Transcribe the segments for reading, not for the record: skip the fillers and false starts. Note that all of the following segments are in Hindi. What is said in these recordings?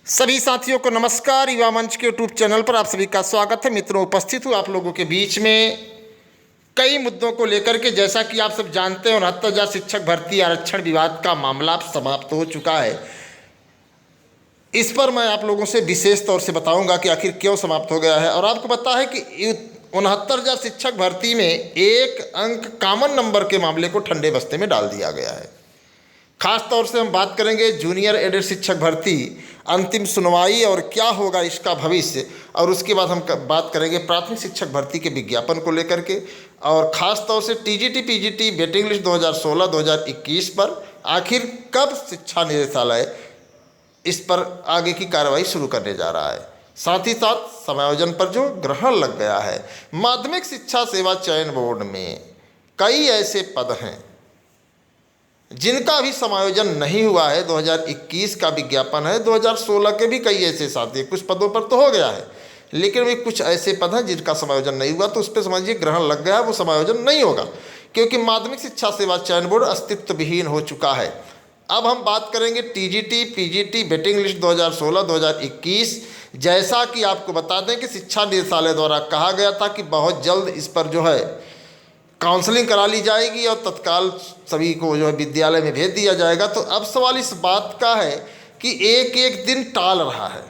सभी साथियों को नमस्कार। युवा मंच के यूट्यूब चैनल पर आप सभी का स्वागत है। मित्रों, उपस्थित हूँ आप लोगों के बीच में कई मुद्दों को लेकर के। जैसा कि आप सब जानते हैं, 69,000 शिक्षक भर्ती आरक्षण विवाद का मामला अब समाप्त हो चुका है। इस पर मैं आप लोगों से विशेष तौर से बताऊंगा कि आखिर क्यों समाप्त हो गया है। और आपको पता है कि 69,000 शिक्षक भर्ती में एक अंक कॉमन नंबर के मामले को ठंडे बस्ते में डाल दिया गया है। खास तौर से हम बात करेंगे जूनियर एडेड शिक्षक भर्ती अंतिम सुनवाई और क्या होगा इसका भविष्य, और उसके बाद हम बात करेंगे प्राथमिक शिक्षक भर्ती के विज्ञापन को लेकर के, और ख़ास तौर से टीजीटी पीजीटी वेटिंग लिस्ट 2016-2021 पर आखिर कब शिक्षा निदेशालय इस पर आगे की कार्रवाई शुरू करने जा रहा है। साथ ही साथ समायोजन पर जो ग्रहण लग गया है, माध्यमिक शिक्षा सेवा चयन बोर्ड में कई ऐसे पद हैं जिनका भी समायोजन नहीं हुआ है। 2021 का विज्ञापन है, 2016 के भी कई ऐसे साथी, कुछ पदों पर तो हो गया है, लेकिन भी कुछ ऐसे पद हैं जिनका समायोजन नहीं हुआ, तो उस पर समझिए ग्रहण लग गया, वो समायोजन नहीं होगा क्योंकि माध्यमिक शिक्षा सेवा चयन बोर्ड अस्तित्व विहीन हो चुका है। अब हम बात करेंगे टीजीटी पीजीटी वेटिंग लिस्ट 2016-2021। जैसा कि आपको बता दें कि शिक्षा निदेशालय द्वारा कहा गया था कि बहुत जल्द इस पर जो है काउंसलिंग करा ली जाएगी और तत्काल सभी को जो है विद्यालय में भेज दिया जाएगा। तो अब सवाल इस बात का है कि एक एक दिन टाल रहा है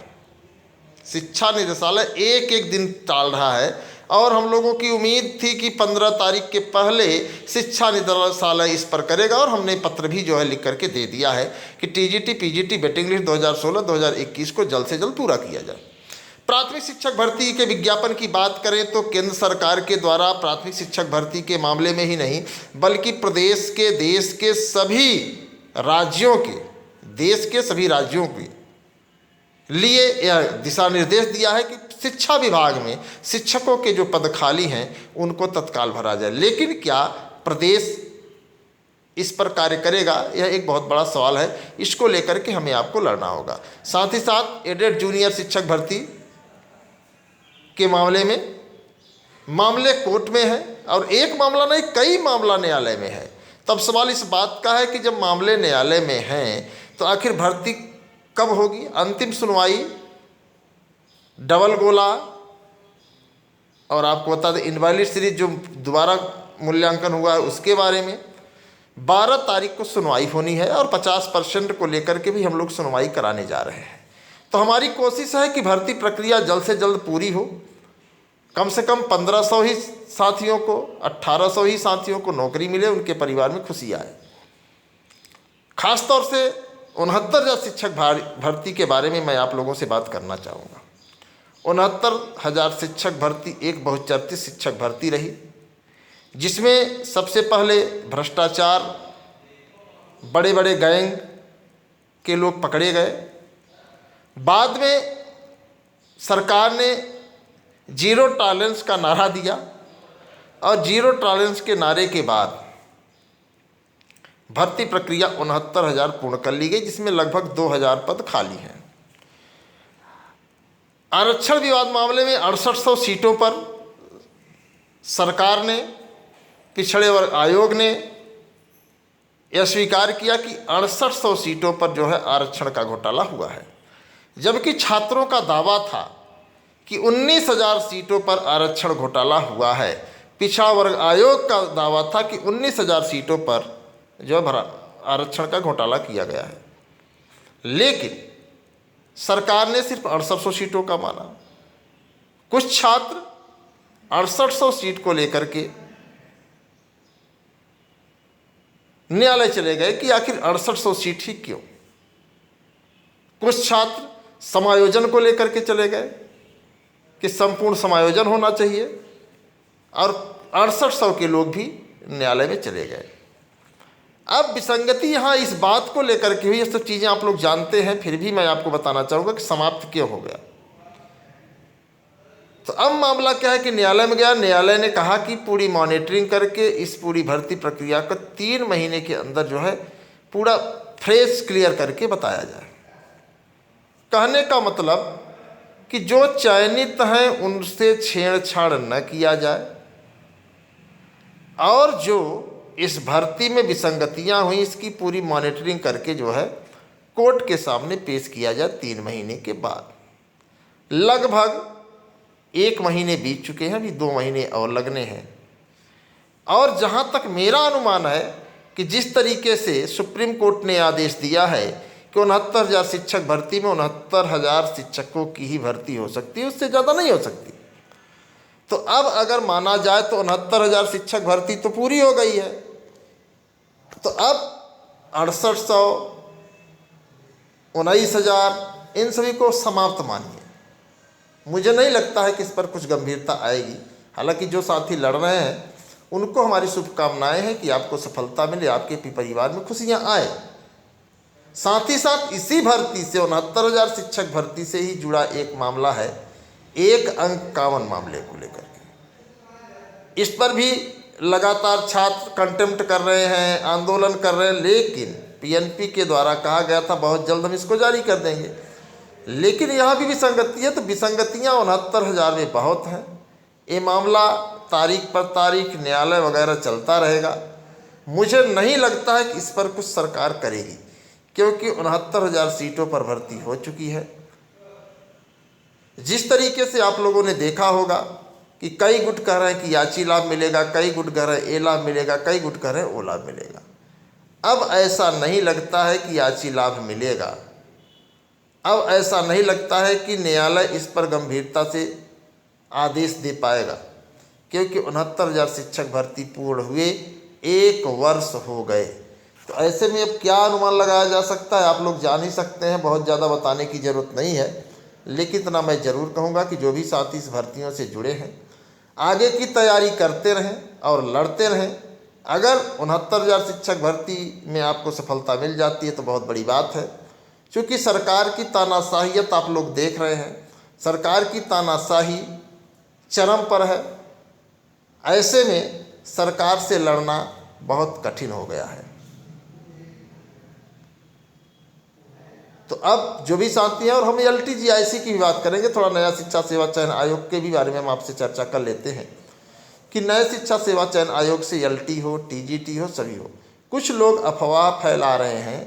शिक्षा निदेशालय, एक एक दिन टाल रहा है, और हम लोगों की उम्मीद थी कि 15 तारीख के पहले शिक्षा निदेशालय इस पर करेगा, और हमने पत्र भी जो है लिख करके दे दिया है कि टीजीटी पीजीटी वेटिंग लिस्ट 2016-2021 को जल्द से जल्द पूरा किया जाए। प्राथमिक शिक्षक भर्ती के विज्ञापन की बात करें तो केंद्र सरकार के द्वारा प्राथमिक शिक्षक भर्ती के मामले में ही नहीं बल्कि प्रदेश के देश के सभी राज्यों के लिए यह दिशा निर्देश दिया है कि शिक्षा विभाग में शिक्षकों के जो पद खाली हैं उनको तत्काल भरा जाए। लेकिन क्या प्रदेश इस पर कार्य करेगा, यह एक बहुत बड़ा सवाल है। इसको लेकर के हमें आपको लड़ना होगा। साथ ही साथ एडेड जूनियर शिक्षक भर्ती के मामले में मामले कोर्ट में है, और एक मामला नहीं कई मामला न्यायालय में है। तब सवाल इस बात का है कि जब मामले न्यायालय में हैं तो आखिर भर्ती कब होगी। अंतिम सुनवाई डबल गोला, और आपको बता दें इनवैलिड सीरीज जो दोबारा मूल्यांकन हुआ है उसके बारे में 12 तारीख को सुनवाई होनी है, और 50% को लेकर के भी हम लोग सुनवाई कराने जा रहे हैं। तो हमारी कोशिश है कि भर्ती प्रक्रिया जल्द से जल्द पूरी हो, कम से कम 1500 ही साथियों को 1800 ही साथियों को नौकरी मिले, उनके परिवार में खुशी आए। खासतौर से 69,000 शिक्षक भर्ती के बारे में मैं आप लोगों से बात करना चाहूँगा। 69,000 शिक्षक भर्ती एक बहुचर्चित शिक्षक भर्ती रही, जिसमें सबसे पहले भ्रष्टाचार, बड़े बड़े गैंग के लोग पकड़े गए। बाद में सरकार ने जीरो टॉलरेंस का नारा दिया, और जीरो टॉलरेंस के नारे के बाद भर्ती प्रक्रिया 69,000 पूर्ण कर ली गई, जिसमें लगभग 2,000 पद खाली हैं। आरक्षण विवाद मामले में 6800 सीटों पर सरकार ने, पिछड़े वर्ग आयोग ने यह स्वीकार किया कि 6800 सीटों पर जो है आरक्षण का घोटाला हुआ है, जबकि छात्रों का दावा था कि 19,000 सीटों पर आरक्षण घोटाला हुआ है। पिछड़ा वर्ग आयोग का दावा था कि 19,000 सीटों पर जो आरक्षण का घोटाला किया गया है, लेकिन सरकार ने सिर्फ 6800 सीटों का माना। कुछ छात्र 6800 सीट को लेकर के न्यायालय चले गए कि आखिर 6800 सीट ही क्यों। कुछ छात्र समायोजन को लेकर के चले गए कि संपूर्ण समायोजन होना चाहिए, और 6800 के लोग भी न्यायालय में चले गए। अब विसंगति यहाँ इस बात को लेकर के हुई, ये सब चीज़ें आप लोग जानते हैं, फिर भी मैं आपको बताना चाहूँगा कि समाप्त क्यों हो गया। तो अब मामला क्या है कि न्यायालय में गया, न्यायालय ने कहा कि पूरी मॉनिटरिंग करके इस पूरी भर्ती प्रक्रिया को 3 महीने के अंदर जो है पूरा फ्रेश क्लियर करके बताया जाए। कहने का मतलब कि जो चयनित हैं उनसे छेड़छाड़ न किया जाए, और जो इस भर्ती में विसंगतियां हुई इसकी पूरी मॉनिटरिंग करके जो है कोर्ट के सामने पेश किया जाए 3 महीने के बाद। लगभग 1 महीने बीत चुके हैं, अभी 2 महीने और लगने हैं। और जहाँ तक मेरा अनुमान है कि जिस तरीके से सुप्रीम कोर्ट ने आदेश दिया है कि 69,000 शिक्षक भर्ती में 69,000 शिक्षकों की ही भर्ती हो सकती है, उससे ज़्यादा नहीं हो सकती। तो अब अगर माना जाए तो 69,000 शिक्षक भर्ती तो पूरी हो गई है, तो अब 6800, 19,000 इन सभी को समाप्त मानिए। मुझे नहीं लगता है कि इस पर कुछ गंभीरता आएगी। हालांकि जो साथी लड़ रहे हैं उनको हमारी शुभकामनाएं हैं कि आपको सफलता मिले, आपके परिवार में खुशियां आए। साथ ही साथ इसी भर्ती से 69,000 शिक्षक भर्ती से ही जुड़ा एक मामला है, 1 अंक 51 मामले को लेकर के। इस पर भी लगातार छात्र कंटेम्प्ट कर रहे हैं, आंदोलन कर रहे हैं, लेकिन पीएनपी के द्वारा कहा गया था बहुत जल्द हम इसको जारी कर देंगे। लेकिन यहाँ भी विसंगति है, तो विसंगतियाँ 69,000 में बहुत हैं। ये मामला तारीख पर तारीख न्यायालय वगैरह चलता रहेगा। मुझे नहीं लगता है कि इस पर कुछ सरकार करेगी, क्योंकि 69,000 सीटों पर भर्ती हो चुकी है। जिस तरीके से आप लोगों ने देखा होगा कि कई गुट कह रहे हैं कि याची लाभ मिलेगा, कई गुट कह रहे हैं ए लाभ मिलेगा, कई गुट कह रहे हैं ओ लाभ मिलेगा। अब ऐसा नहीं लगता है कि याची लाभ मिलेगा। अब ऐसा नहीं लगता है कि न्यायालय इस पर गंभीरता से आदेश दे पाएगा, क्योंकि 69,000 शिक्षक भर्ती पूर्ण हुए 1 वर्ष हो गए। तो ऐसे में अब क्या अनुमान लगाया जा सकता है, आप लोग जान ही सकते हैं। बहुत ज़्यादा बताने की ज़रूरत नहीं है, लेकिन इतना मैं ज़रूर कहूँगा कि जो भी साथी इस भर्तियों से जुड़े हैं आगे की तैयारी करते रहें और लड़ते रहें। अगर 69,000 शिक्षक भर्ती में आपको सफलता मिल जाती है तो बहुत बड़ी बात है, क्योंकि सरकार की तानाशाहियत आप लोग देख रहे हैं। सरकार की तानाशाही चरम पर है। ऐसे में सरकार से लड़ना बहुत कठिन हो गया है। तो अब जो भी साथी हैं, और हम LTGIC की भी बात करेंगे, थोड़ा नया शिक्षा सेवा चयन आयोग के भी बारे में हम आपसे चर्चा कर लेते हैं कि नए शिक्षा सेवा चयन आयोग से LT हो, TGT हो, सभी हो। कुछ लोग अफवाह फैला रहे हैं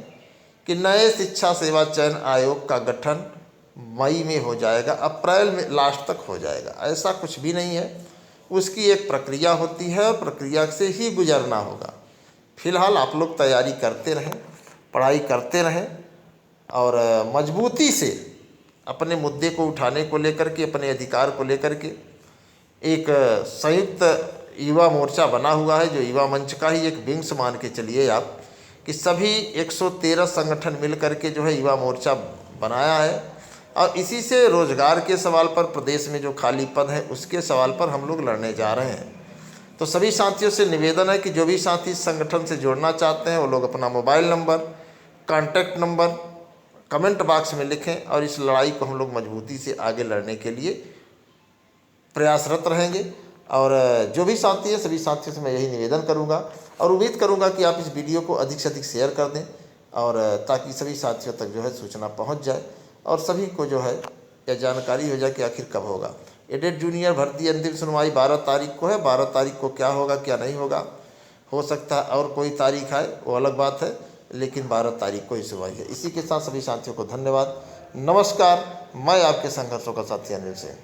कि नए शिक्षा सेवा चयन आयोग का गठन मई में हो जाएगा, अप्रैल में लास्ट तक हो जाएगा। ऐसा कुछ भी नहीं है। उसकी एक प्रक्रिया होती है और प्रक्रिया से ही गुजरना होगा। फिलहाल आप लोग तैयारी करते रहें, पढ़ाई करते रहें और मजबूती से अपने मुद्दे को उठाने को लेकर के, अपने अधिकार को लेकर के एक संयुक्त युवा मोर्चा बना हुआ है, जो युवा मंच का ही एक विंग्स मान के चलिए आप, कि सभी 113 संगठन मिल करके जो है युवा मोर्चा बनाया है। और इसी से रोजगार के सवाल पर, प्रदेश में जो खाली पद है उसके सवाल पर हम लोग लड़ने जा रहे हैं। तो सभी साथियों से निवेदन है कि जो भी साथी इस संगठन से जुड़ना चाहते हैं वो लोग अपना mobile number, contact number comment box में लिखें, और इस लड़ाई को हम लोग मजबूती से आगे लड़ने के लिए प्रयासरत रहेंगे। और जो भी साथी हैं, सभी साथियों से मैं यही निवेदन करूंगा और उम्मीद करूंगा कि आप इस वीडियो को अधिक से अधिक शेयर कर दें, और ताकि सभी साथियों तक जो है सूचना पहुंच जाए और सभी को जो है यह जानकारी हो जाए कि आखिर कब होगा। एडेड जूनियर भर्ती अंतिम सुनवाई 12 तारीख को है। 12 तारीख को क्या होगा क्या नहीं होगा, हो सकता है और कोई तारीख आए, वो अलग बात है, लेकिन 12 तारीख को ही सुनवाई है। इसी के साथ सभी साथियों को धन्यवाद। नमस्कार, मैं आपके संघर्षों का साथी अनिल सिंह।